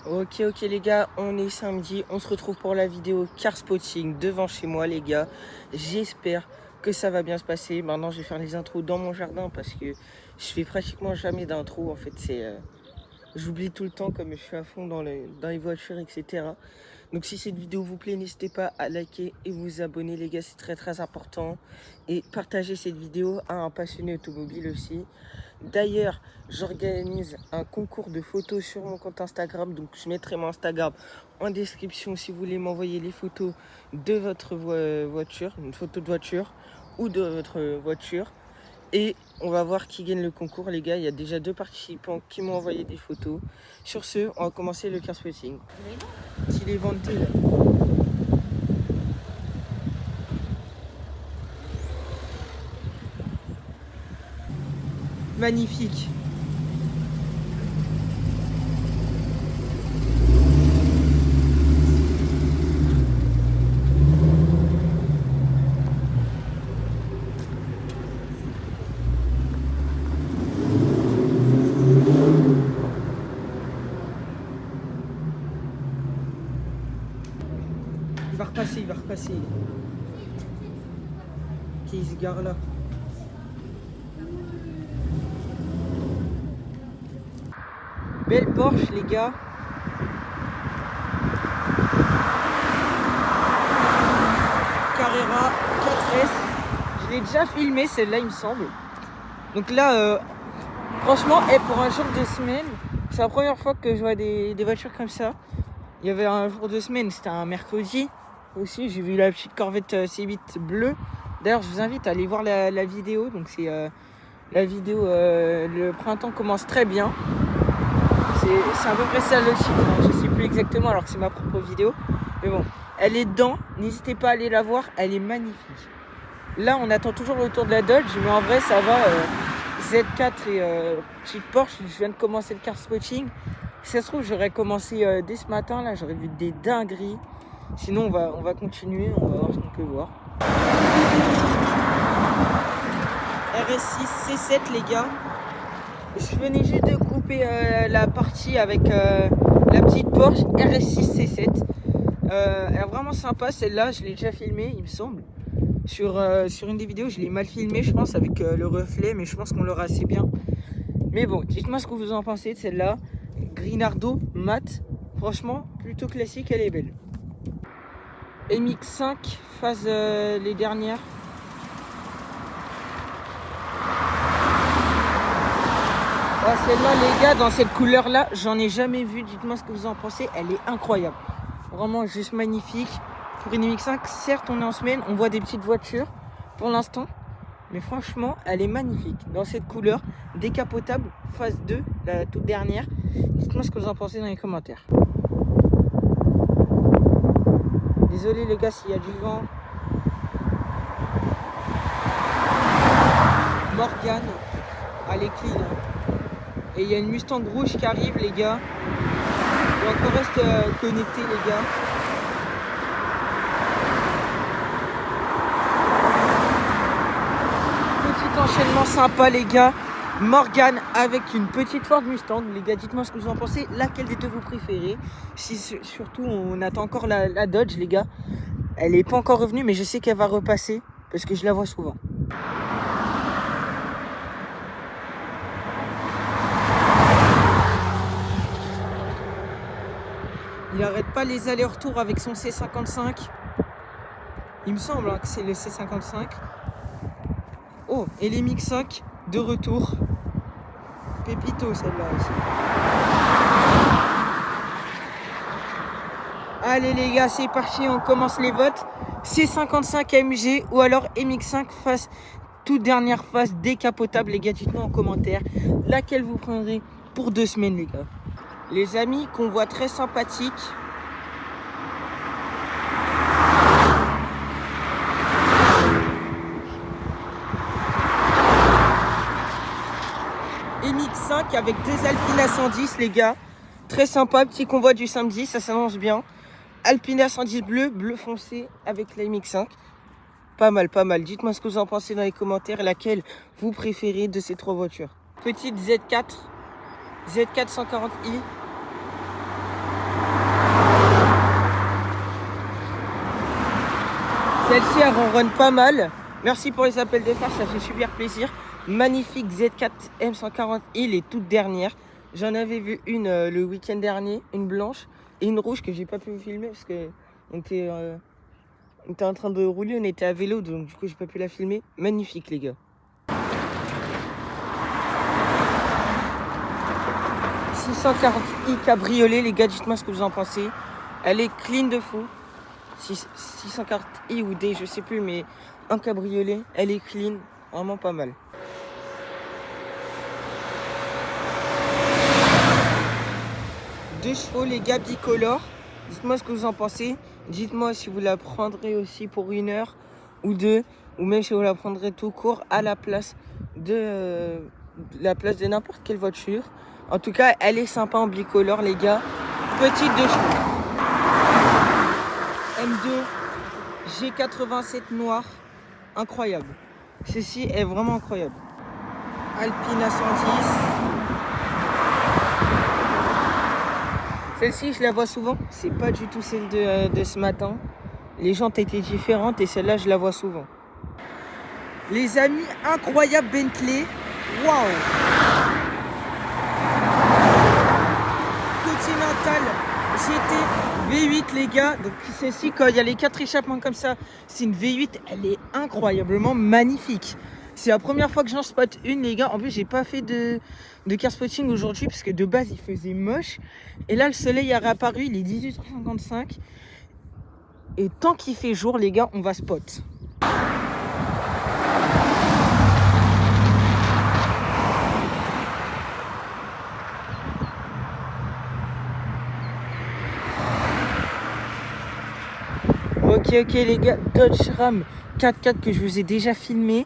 Ok les gars, on est samedi, on se retrouve pour la vidéo car spotting devant chez moi les gars. J'espère que ça va bien se passer. Maintenant je vais faire les intros dans mon jardin parce que je fais pratiquement jamais d'intro. En fait j'oublie tout le temps comme je suis à fond dans les voitures, etc. Donc si cette vidéo vous plaît, n'hésitez pas à liker et vous abonner les gars, c'est très important. Et partagez cette vidéo à un passionné automobile aussi. D'ailleurs, j'organise un concours de photos sur mon compte Instagram. Donc je mettrai mon Instagram en description si vous voulez m'envoyer les photos de votre voiture, une photo de voiture ou de votre voiture. Et on va voir qui gagne le concours les gars. Il y a déjà 2 participants qui m'ont envoyé des photos. Sur ce, on va commencer le car spotting. S'il est vanté là. Magnifique. Il va repasser. Ok, il se gare là. Belle Porsche les gars. Carrera 4S. Je l'ai déjà filmé celle-là il me semble. Donc là, franchement, pour un jour de semaine, c'est la première fois que je vois des voitures comme ça. Il y avait un jour de semaine, c'était un mercredi. Aussi, j'ai vu la petite Corvette C8 bleue. D'ailleurs, je vous invite à aller voir la vidéo. Donc c'est la vidéo, le printemps commence très bien. C'est à peu près ça le titre, hein. Je sais plus exactement alors que c'est ma propre vidéo. Mais bon, elle est dedans, n'hésitez pas à aller la voir, elle est magnifique. Là on attend toujours le retour de la Dodge, mais en vrai ça va. Z4 et petite Porsche, je viens de commencer le car spotting. Si ça se trouve j'aurais commencé dès ce matin, là j'aurais vu des dingueries. Sinon on va continuer, on va voir ce qu'on peut voir. RS6 C7 les gars. Je venais juste de couper la partie avec la petite Porsche RS6 C7. Elle est vraiment sympa celle-là, je l'ai déjà filmée il me semble. Sur une des vidéos, je l'ai mal filmée je pense avec le reflet, mais je pense qu'on l'aura assez bien. Mais bon, dites-moi ce que vous en pensez de celle-là. Grinardo mat, franchement plutôt classique, elle est belle. MX5 phase les dernières. Celle-là les gars, dans cette couleur là, j'en ai jamais vu, dites-moi ce que vous en pensez, elle est incroyable. Vraiment juste magnifique. Pour une MX5, certes on est en semaine, on voit des petites voitures pour l'instant, mais franchement elle est magnifique. Dans cette couleur, décapotable, phase 2, la toute dernière. Dites-moi ce que vous en pensez dans les commentaires. Désolé les gars s'il y a du vent. Morgane, elle est clean. Et il y a une Mustang rouge qui arrive les gars. Donc on reste connecté les gars. Petit enchaînement sympa les gars. Morgane avec une petite Ford Mustang. Les gars, dites-moi ce que vous en pensez. Laquelle des deux vous préférez? Si surtout on attend encore la Dodge les gars. Elle n'est pas encore revenue mais je sais qu'elle va repasser parce que je la vois souvent. Il n'arrête pas les allers-retours avec son C55. Il me semble que c'est le C55. Oh, et les MX5 de retour. Pépito celle-là aussi. Allez les gars, c'est parti, on commence les votes. C55 AMG ou alors MX5 face, toute dernière phase décapotable les gars, dites-moi en commentaire laquelle vous prendrez pour 2 semaines les gars. Les amis, convoi très sympathique. MX5 avec 2 Alpina 110 les gars. Très sympa, petit convoi du samedi, ça s'annonce bien. Alpina 110 bleu foncé avec la MX5. Pas mal. Dites-moi ce que vous en pensez dans les commentaires, laquelle vous préférez de ces 3 voitures. Petite Z4 140i. Celle-ci, elle ronronne pas mal. Merci pour les appels de phare, ça fait super plaisir. Magnifique Z4 M140i, les toutes dernières. J'en avais vu une le week-end dernier, une blanche et une rouge que j'ai pas pu vous filmer parce que on était en train de rouler, on était à vélo, donc du coup j'ai pas pu la filmer. Magnifique les gars. 640i cabriolet, les gars, dites-moi ce que vous en pensez. Elle est clean de fou. 640i ou D, je sais plus, mais un cabriolet, elle est clean, vraiment pas mal. Deux chevaux, les gars, bicolores. Dites-moi ce que vous en pensez. Dites-moi si vous la prendrez aussi pour 1 heure ou 2, ou même si vous la prendrez tout court à la place de n'importe quelle voiture. En tout cas, elle est sympa en bicolore, les gars. Petite deux chevaux. M2 G87 noir, incroyable. Ceci est vraiment incroyable. Alpine A110. Celle-ci, je la vois souvent. C'est pas du tout celle de ce matin. Les jantes étaient différentes et celle-là, je la vois souvent. Les amis, incroyable Bentley. Waouh! Continental GT V8 les gars. Donc celle-ci, quand il y a les 4 échappements comme ça, c'est une V8, elle est incroyablement magnifique. C'est la première fois que j'en spot une les gars. En plus j'ai pas fait de car spotting aujourd'hui parce que de base il faisait moche. Et là le soleil est réapparu, il est 18h55. Et tant qu'il fait jour les gars, on va spot. Ok les gars, Dodge Ram 4x4 que je vous ai déjà filmé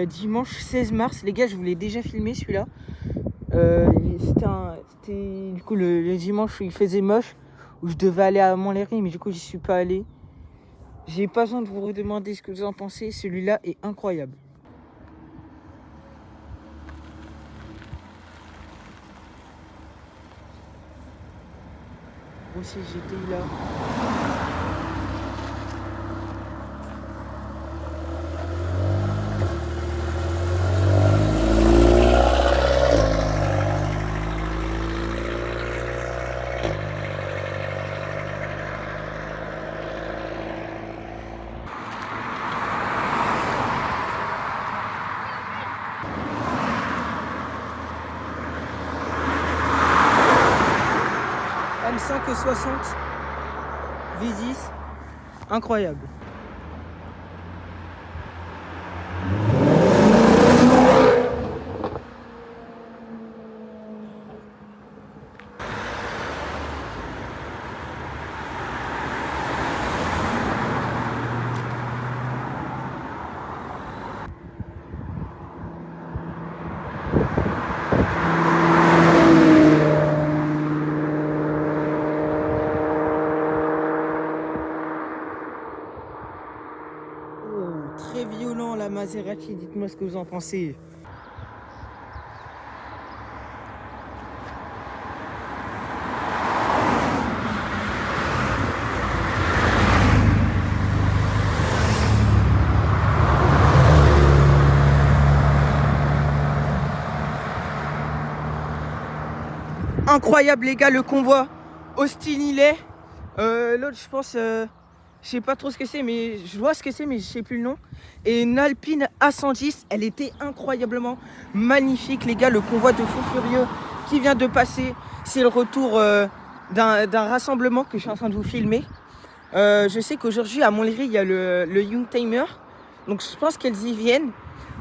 dimanche 16 mars. Les gars, je vous l'ai déjà filmé celui-là. C'était du coup le dimanche où il faisait moche, où je devais aller à Montlhéry, mais du coup j'y suis pas allé. J'ai pas besoin de vous redemander ce que vous en pensez, celui-là est incroyable. Aussi j'étais là. M560 V10, incroyable. Très violent la Maserati, dites-moi ce que vous en pensez. Incroyable les gars, le convoi Austin Hillet. L'autre je pense, je sais pas trop ce que c'est, mais je vois ce que c'est, mais je sais plus le nom. Et une Alpine A110, elle était incroyablement magnifique les gars. Le convoi de fou furieux qui vient de passer, c'est le retour d'un rassemblement que je suis en train de vous filmer. Je sais qu'aujourd'hui à Montlhéry il y a le Youngtimer, donc je pense qu'elles y viennent.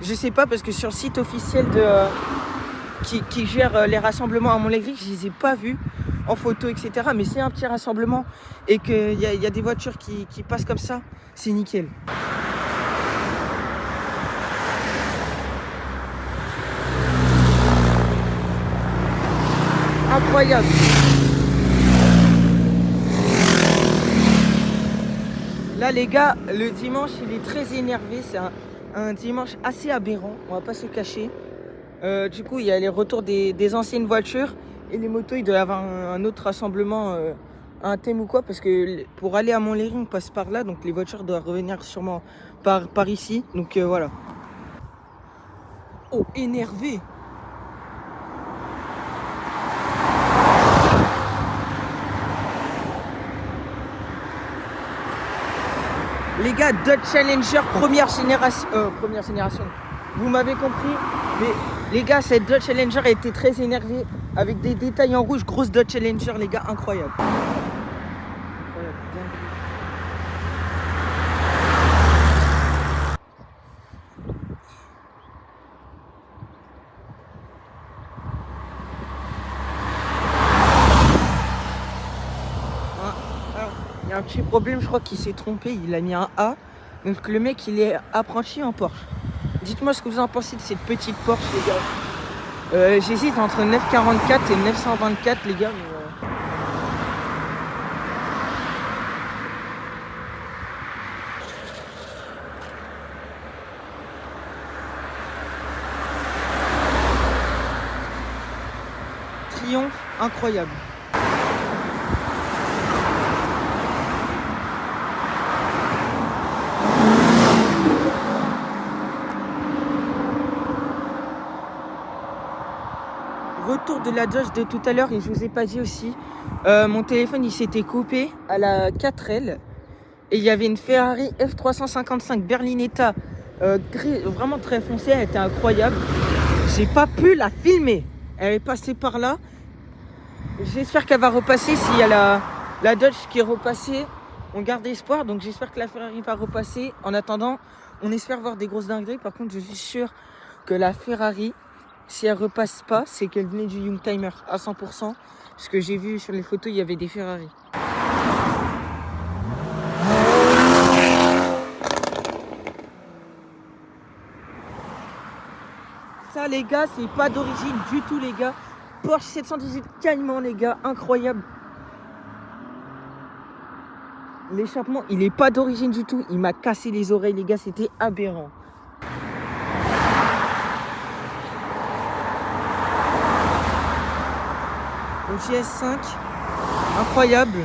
Je sais pas parce que sur le site officiel qui gère les rassemblements à Montlhéry, je les ai pas vus en photo, etc. Mais c'est un petit rassemblement et qu'il y a des voitures qui passent comme ça, c'est nickel. Incroyable. Là les gars, le dimanche il est très énervé, c'est un dimanche assez aberrant, on va pas se cacher. Du coup il y a les retours des anciennes voitures et les motos, il doit y avoir un autre rassemblement un thème ou quoi, parce que pour aller à Montlhéry, on passe par là, donc les voitures doivent revenir sûrement par ici. Donc voilà. Oh, énervé! Les gars, Dodge Challenger première génération. Vous m'avez compris, mais les gars, cette Dodge Challenger a été très énervée avec des détails en rouge. Grosse Dodge Challenger, les gars, incroyable. Incroyable, dingue. Alors, il y a un petit problème, je crois qu'il s'est trompé, il a mis un A. Donc le mec, il est apprenti en Porsche. Dites-moi ce que vous en pensez de cette petite Porsche, les gars. J'hésite entre 944 et 924, les gars. Triomphe, incroyable. Retour de la Dodge de tout à l'heure, et je vous ai pas dit aussi, mon téléphone il s'était coupé à la 4L et il y avait une Ferrari F355 Berlinetta gris, vraiment très foncée, elle était incroyable. J'ai pas pu la filmer, elle est passée par là. J'espère qu'elle va repasser. S'il y a la Dodge qui est repassée, on garde espoir, donc j'espère que la Ferrari va repasser. En attendant, on espère voir des grosses dingueries. Par contre, je suis sûr que la Ferrari, si elle repasse pas, c'est qu'elle venait du Youngtimer à 100%. Parce que j'ai vu sur les photos, il y avait des Ferrari. Ça, les gars, c'est pas d'origine du tout, les gars. Porsche 718 Cayman, les gars, incroyable. L'échappement, il est pas d'origine du tout. Il m'a cassé les oreilles, les gars, c'était aberrant. Le GS5, incroyable.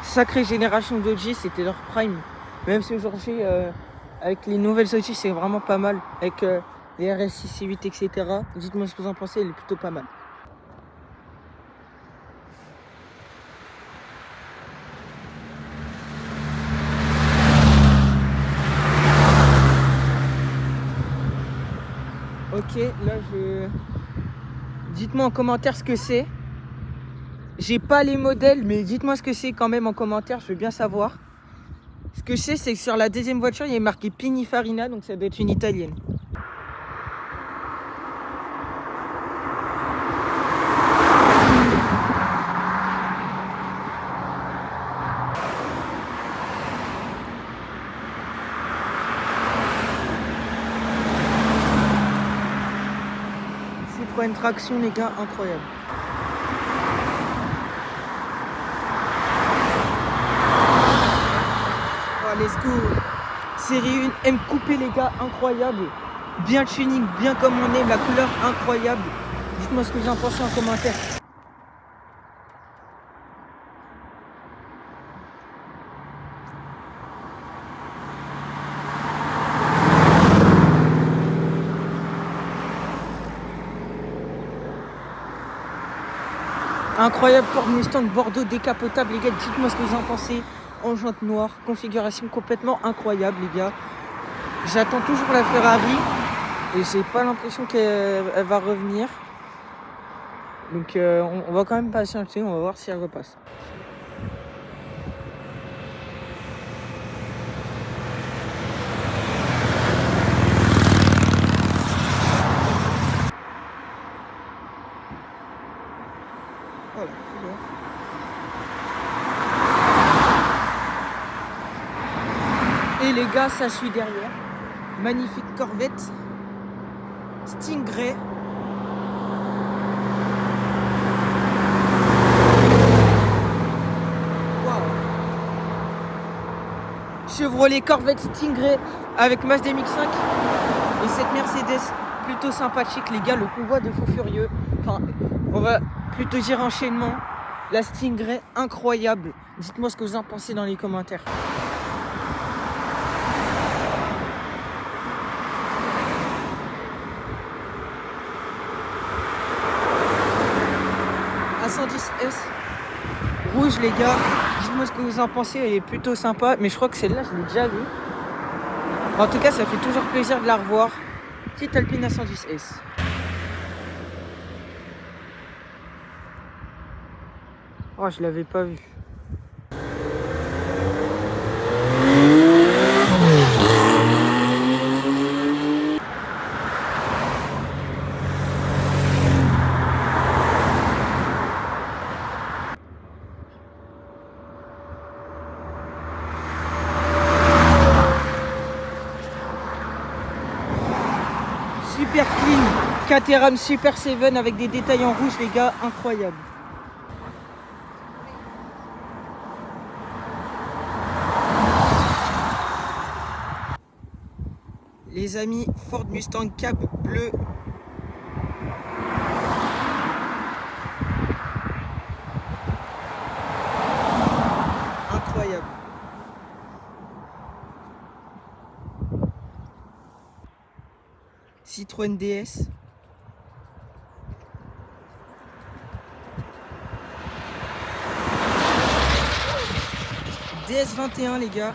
Sacrée génération d'OG, c'était leur prime. Même si aujourd'hui, avec les nouvelles OG, c'est vraiment pas mal. Avec les RS6, C8, etc. Dites-moi ce que vous en pensez, elle est plutôt pas mal. Ok, là je... Dites-moi en commentaire ce que c'est. J'ai pas les modèles, mais dites-moi ce que c'est quand même en commentaire, je veux bien savoir. Ce que je sais, c'est que sur la deuxième voiture, il y a marqué Pininfarina, donc ça doit être une italienne. Citroën traction, les gars, incroyable. Oh, let's go. Série 1 M coupé, les gars, incroyable. Bien tuning, bien comme on aime, la couleur incroyable. Dites-moi ce que vous en pensez en commentaire. Incroyable Ford Mustang Bordeaux décapotable, les gars, dites-moi ce que vous en pensez. En jante noire, configuration complètement incroyable, les gars. J'attends toujours la Ferrari et j'ai pas l'impression qu'elle va revenir. Donc on va quand même patienter, on va voir si elle repasse. Voilà, et les gars, ça suit derrière. Magnifique Corvette Stingray. Wow. Chevrolet Corvette Stingray avec Mazda MX-5 et cette Mercedes plutôt sympathique, les gars. Le convoi de faux furieux. Enfin, on va plutôt dire enchaînement. La Stingray, incroyable. Dites-moi ce que vous en pensez dans les commentaires. A110S rouge, les gars. Dites-moi ce que vous en pensez. Elle est plutôt sympa. Mais je crois que celle-là, je l'ai déjà vue. En tout cas, ça fait toujours plaisir de la revoir. Petite Alpine A110S. Oh, je l'avais pas vue. Super clean, Caterham Super 7 avec des détails en rouge, les gars, incroyable. Les amis, Ford Mustang Cab bleu. Incroyable. Citroën DS. DS21, les gars.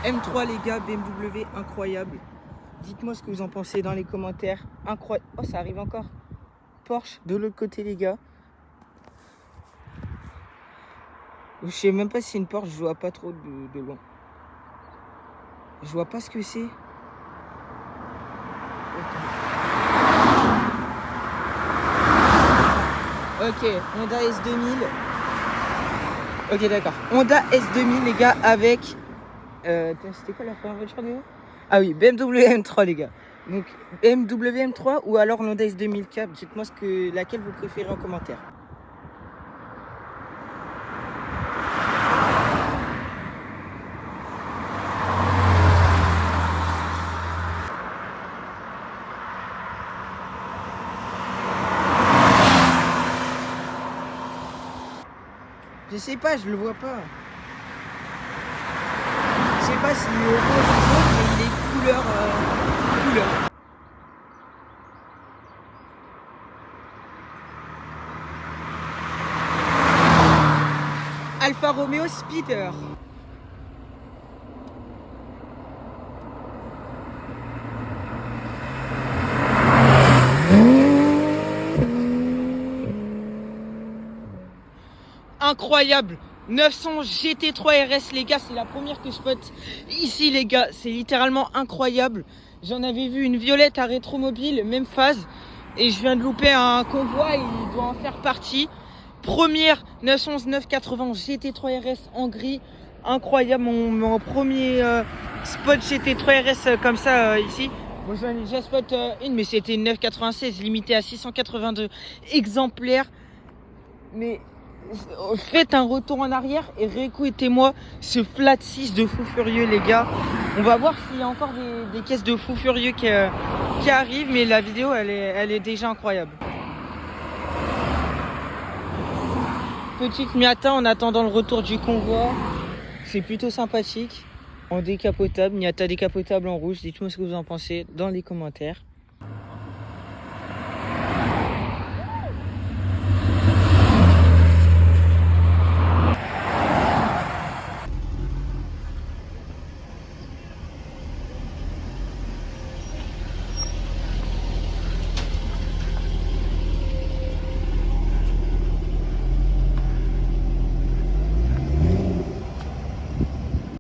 M3, les gars, BMW, incroyable. Dites-moi ce que vous en pensez dans les commentaires. Incroyable. Oh, ça arrive encore. Porsche de l'autre côté, les gars. Je sais même pas si c'est une Porsche, je vois pas trop de loin. Je vois pas ce que c'est. Ok, Honda S2000. Ok, d'accord. Honda S2000, les gars, avec... c'était quoi la première voiture, les gars? Ah oui, BMW M3, les gars. Donc, BMW M3 ou alors l'Honda S2000 Cab. Dites-moi laquelle vous préférez en commentaire. Je sais pas, je le vois pas. Je sais pas s'il est orange ou jaune, mais il est couleur. Alfa Romeo Speeder. Incroyable. 900 GT3 RS, les gars, c'est la première que je spot ici, les gars. C'est littéralement incroyable. J'en avais vu une violette à Rétromobile, même phase. Et je viens de louper un convoi, il doit en faire partie. Première 911 980 GT3 RS en gris. Incroyable, mon premier spot GT3 RS comme ça ici. Moi j'en ai déjà spot une, mais c'était une 996 limitée à 682 exemplaires. Mais faites un retour en arrière et réécoutez-moi ce flat 6 de fou furieux, les gars. On va voir s'il y a encore des caisses de fou furieux qui arrivent, mais la vidéo elle est déjà incroyable. Petite Miata en attendant le retour du convoi. C'est plutôt sympathique. En décapotable, Miata décapotable en rouge. Dites-moi ce que vous en pensez dans les commentaires.